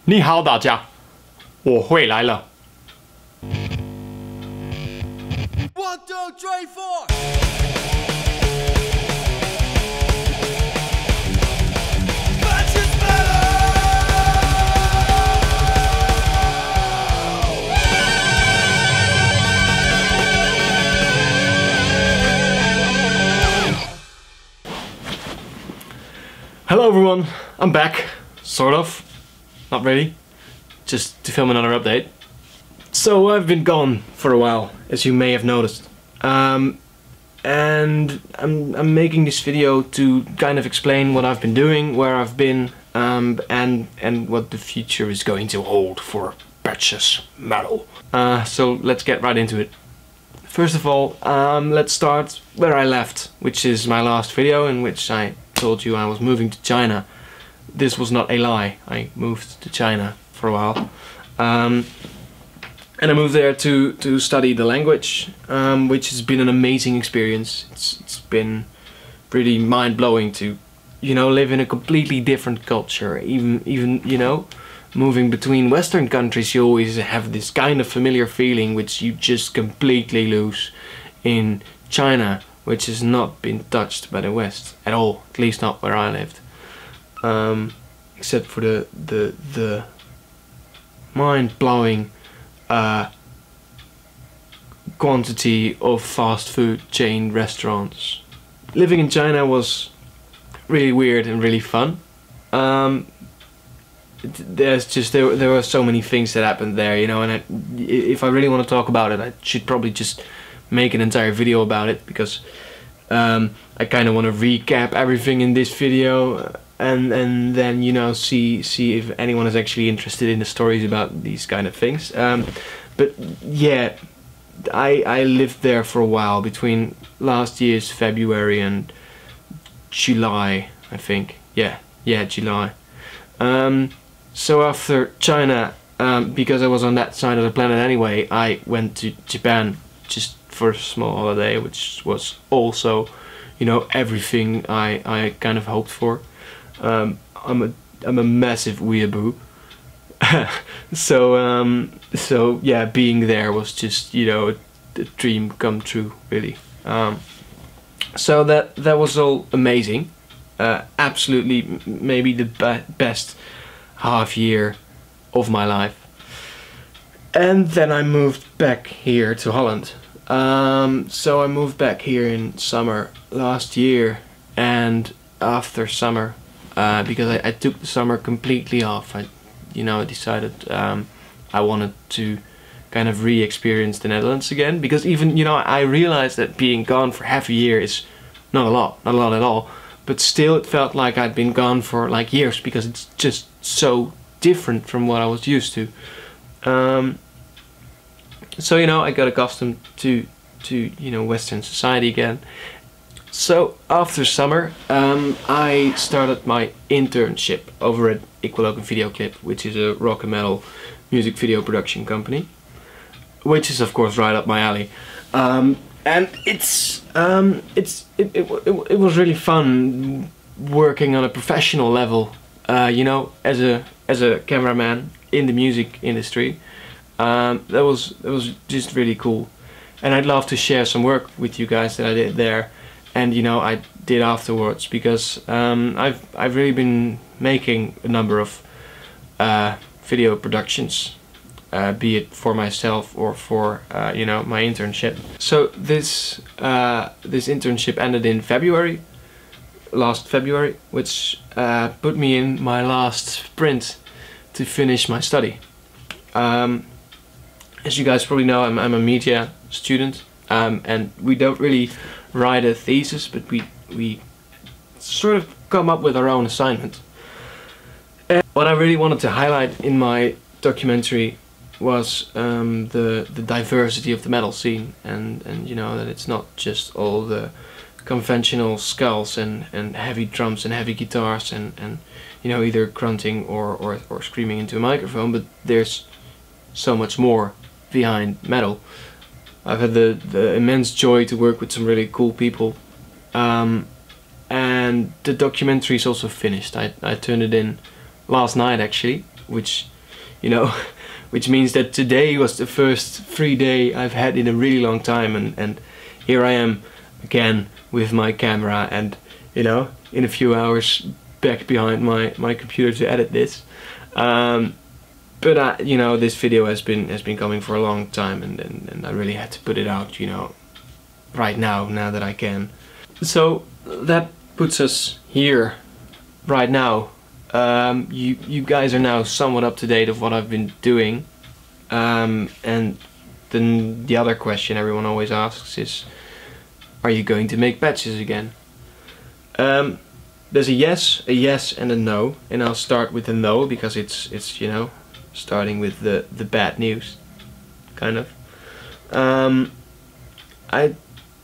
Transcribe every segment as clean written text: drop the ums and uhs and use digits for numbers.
你好，大家，我回来了。One, two, three, four. Hello everyone, I'm back, sort of, not really, just to film another update. So I've been gone for a while, as you may have noticed, and I'm making this video to kind of explain what I've been doing, where I've been, and what the future is going to hold for precious metal. So let's get right into it. First of all, let's start where I left, which is my last video in which I told you I was moving to China. This was not a lie. I moved to China for a while, and I moved there to study the language, which has been an amazing experience. It's been pretty mind-blowing to, you know, live in a completely different culture. Even you know, moving between Western countries, you always have this kind of familiar feeling which you just completely lose in China, which has not been touched by the West at all, at least not where I lived, except for the mind-blowing quantity of fast food chain restaurants. Living in China was really weird and really fun. There were so many things that happened there, you know, and if I really want to talk about it, I should probably just make an entire video about it, because I kind of want to recap everything in this video, and then, you know, see if anyone is actually interested in the stories about these kind of things. But yeah, I lived there for a while, between last year's February and July, I think. Yeah, July. So after China, because I was on that side of the planet anyway, I went to Japan just for a small holiday, which was also, you know, everything I kind of hoped for. I'm a massive weeaboo. So yeah, being there was just, you know, a dream come true, really. So that was all amazing. Absolutely, maybe the best half year of my life. And then I moved back here to Holland. So I moved back here in summer last year, and after summer, because I took the summer completely off, I decided I wanted to kind of re-experience the Netherlands again, because even, you know, I realized that being gone for half a year is not a lot at all, but still it felt like I'd been gone for like years, because it's just so different from what I was used to. So, you know, I got accustomed to you know, Western society again. So after summer, I started my internship over at Equilocal Video Clip, which is a rock and metal music video production company, which is of course right up my alley. And it was really fun working on a professional level, you know, as a cameraman in the music industry. That was just really cool, and I'd love to share some work with you guys that I did there, and, you know, I did afterwards, because I've really been making a number of video productions, be it for myself or for you know, my internship. So this internship ended in February, last February, which put me in my last sprint to finish my study. As you guys probably know, I'm a media student, and we don't really write a thesis, but we sort of come up with our own assignment. And what I really wanted to highlight in my documentary was the diversity of the metal scene, and you know, that it's not just all the conventional skulls and heavy drums and heavy guitars and you know, either grunting or screaming into a microphone, but there's so much more behind metal. I've had the immense joy to work with some really cool people, and the documentary is also finished. I turned it in last night actually, which you know, which means that today was the first free day I've had in a really long time, and here I am again with my camera, and you know, in a few hours back behind my computer to edit this. But you know, this video has been coming for a long time, and I really had to put it out, you know, right now that I can. So that puts us here right now. You guys are now somewhat up to date of what I've been doing, and then the other question everyone always asks is, are you going to make patches again? There's a yes and a no, and I'll start with the no because it's you know, starting with the bad news, kind of. I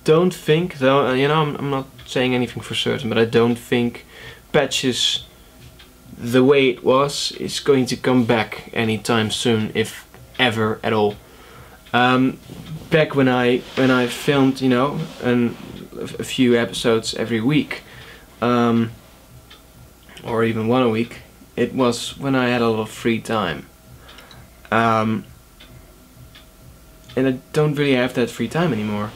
don't think, though, you know, I'm not saying anything for certain, but I don't think patches the way it was is going to come back anytime soon, if ever at all. Back when I filmed, you know, a few episodes every week, or even one a week, it was when I had a lot of free time. And I don't really have that free time anymore.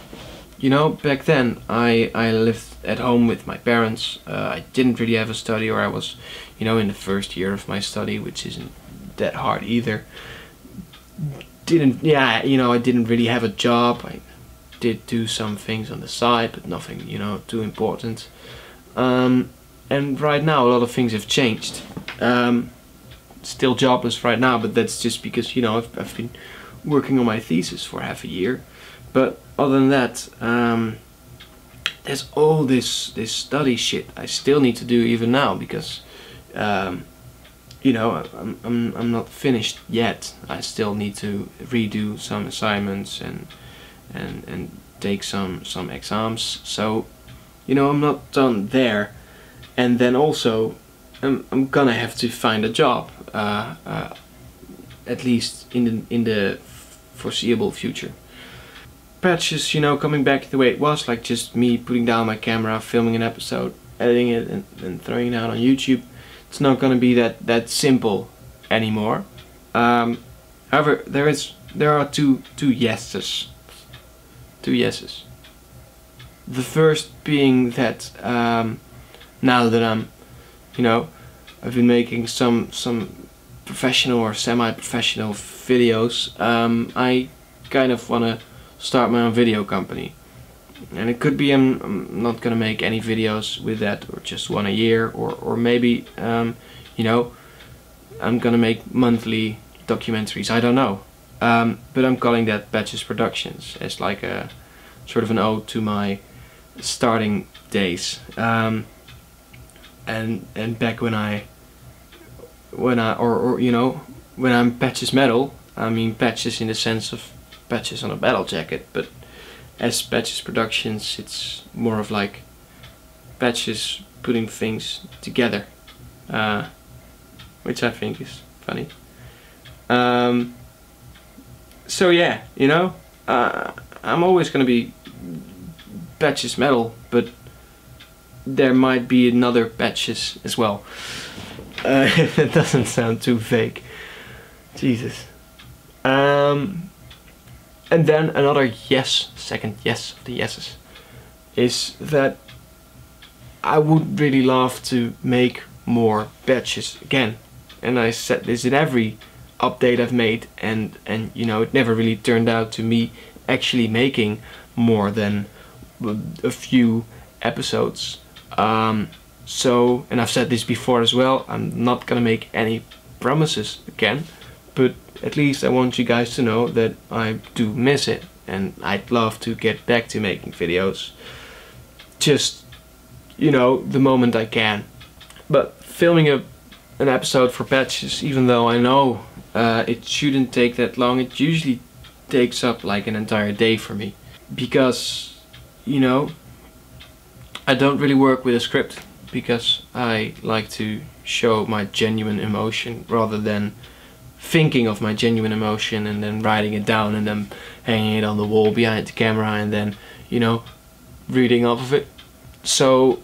You know, back then I lived at home with my parents. I didn't really have a study, or I was, you know, in the first year of my study, which isn't that hard either. Yeah, you know, I didn't really have a job. I did do some things on the side, but nothing, you know, too important. And right now a lot of things have changed. Still jobless right now, but that's just because, you know, I've been working on my thesis for half a year. But other than that, there's all this study shit I still need to do even now, because you know, I'm not finished yet. I still need to redo some assignments and take some exams. So, you know, I'm not done there. And then also I'm gonna have to find a job, at least in the foreseeable future. Patches, you know, coming back the way it was, like just me putting down my camera, filming an episode, editing it, and throwing it out on YouTube. It's not gonna be that simple anymore. However, there are two yeses. Two yeses. The first being that now that I'm, you know, I've been making some professional or semi-professional videos, I kind of wanna start my own video company. And it could be I'm not gonna make any videos with that, or just one a year, or maybe you know, I'm gonna make monthly documentaries. I don't know, but I'm calling that Patches Productions, as like a sort of an ode to my starting days. And back when you know, when I'm Patches Metal, I mean patches in the sense of patches on a battle jacket, but as Patches Productions, it's more of like patches putting things together, which I think is funny. So yeah, you know, I'm always gonna be Patches Metal, but there might be another Patches as well. If it doesn't sound too fake. Jesus. And then another yes, second yes of the yeses, is that I would really love to make more patches again. And I said this in every update I've made, and you know, it never really turned out to me actually making more than a few episodes. So, and I've said this before as well, I'm not gonna make any promises again, but at least I want you guys to know that I do miss it, and I'd love to get back to making videos, just, you know, the moment I can. But filming an episode for Patches, even though I know it shouldn't take that long, it usually takes up like an entire day for me, because, you know, I don't really work with a script, because I like to show my genuine emotion rather than thinking of my genuine emotion and then writing it down and then hanging it on the wall behind the camera and then, you know, reading off of it. So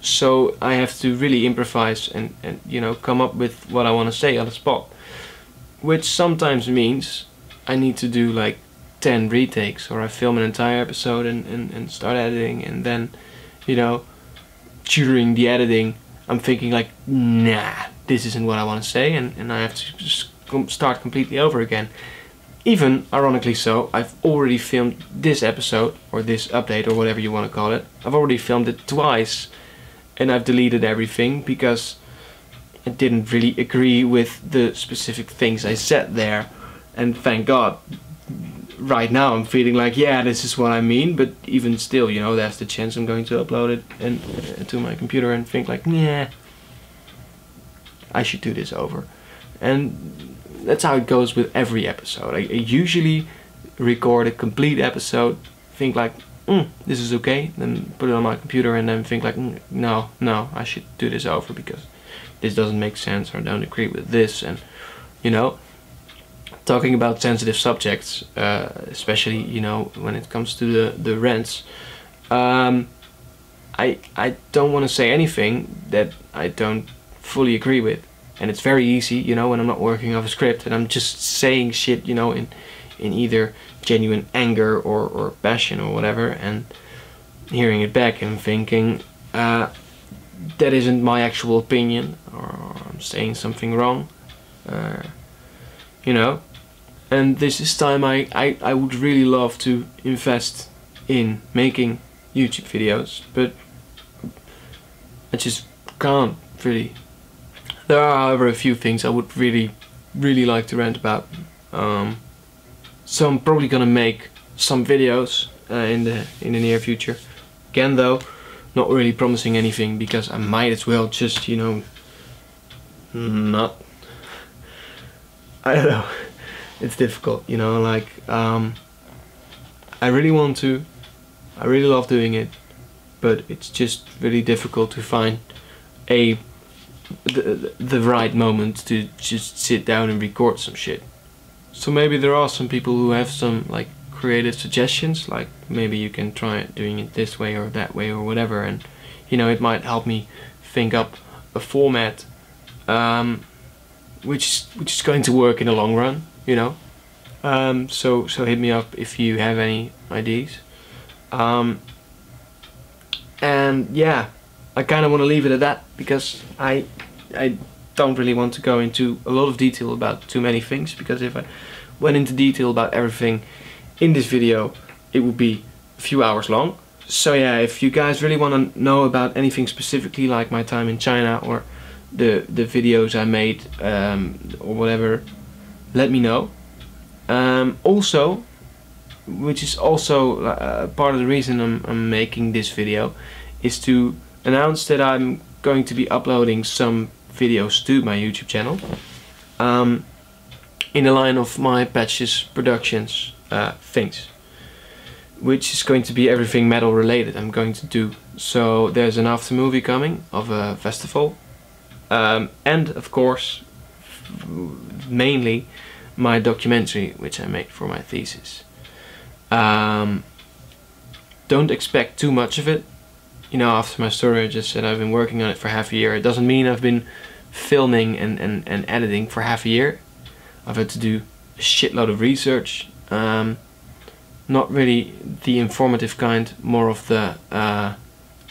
I have to really improvise and you know, come up with what I want to say on the spot. which sometimes means I need to do like 10 retakes, or I film an entire episode and start editing, and then, you know, during the editing I'm thinking like, nah, this isn't what I want to say, and I have to just start completely over again. Even, ironically so, I've already filmed this episode, or this update, or whatever you want to call it. I've already filmed it twice, and I've deleted everything because I didn't really agree with the specific things I said there. And thank God, right now I'm feeling like, yeah, this is what I mean, but even still, you know, there's the chance I'm going to upload it and to my computer and think like, nah, I should do this over. And that's how it goes with every episode. I usually record a complete episode, think like, this is okay, then put it on my computer and then think like, no, I should do this over because this doesn't make sense, or I don't agree with this. And, you know, talking about sensitive subjects, especially, you know, when it comes to the rents, I don't want to say anything that I don't fully agree with. And it's very easy, you know, when I'm not working off a script and I'm just saying shit, you know, in either genuine anger or passion or whatever, and hearing it back and thinking, that isn't my actual opinion, or I'm saying something wrong, you know. And this time I would really love to invest in making YouTube videos, but I just can't really. There are, however, a few things I would really like to rant about. So I'm probably gonna make some videos in the near future. Again though, not really promising anything because I might as well just, you know, not. I don't know. It's difficult, you know, like, I really want to, I really love doing it, but it's just really difficult to find the right moment to just sit down and record some shit. So maybe there are some people who have some like creative suggestions, like maybe you can try doing it this way or that way or whatever, and you know, it might help me think up a format which is going to work in the long run, you know. So hit me up if you have any ideas. And yeah, I kind of want to leave it at that because I don't really want to go into a lot of detail about too many things, because if I went into detail about everything in this video it would be a few hours long. So yeah, if you guys really want to know about anything specifically, like my time in China or the videos I made or whatever, let me know. Also, which is also part of the reason I'm making this video, is to announce that I'm going to be uploading some videos to my YouTube channel in the line of my Patches Productions things, which is going to be everything metal related I'm going to do. So there's an after movie coming of a festival, and of course mainly my documentary which I made for my thesis. Don't expect too much of it. You know, after my story I just said I've been working on it for half a year. It doesn't mean I've been filming and editing for half a year. I've had to do a shitload of research. Not really the informative kind, more of the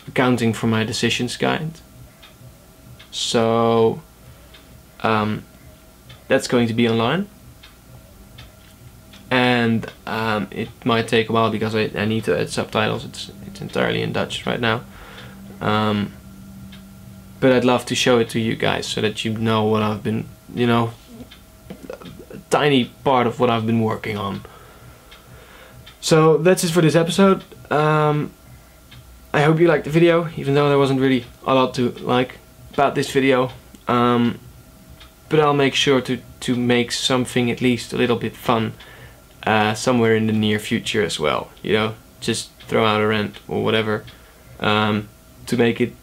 accounting for my decisions kind. So that's going to be online. And it might take a while because I need to add subtitles. It's entirely in Dutch right now. But I'd love to show it to you guys so that you know what I've been, you know, a tiny part of what I've been working on. So that's it for this episode. I hope you liked the video, even though there wasn't really a lot to like about this video. But I'll make sure to make something at least a little bit fun somewhere in the near future as well. You know, just throw out a rant or whatever to make it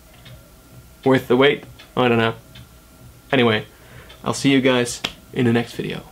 worth the wait. I don't know. Anyway, I'll see you guys in the next video.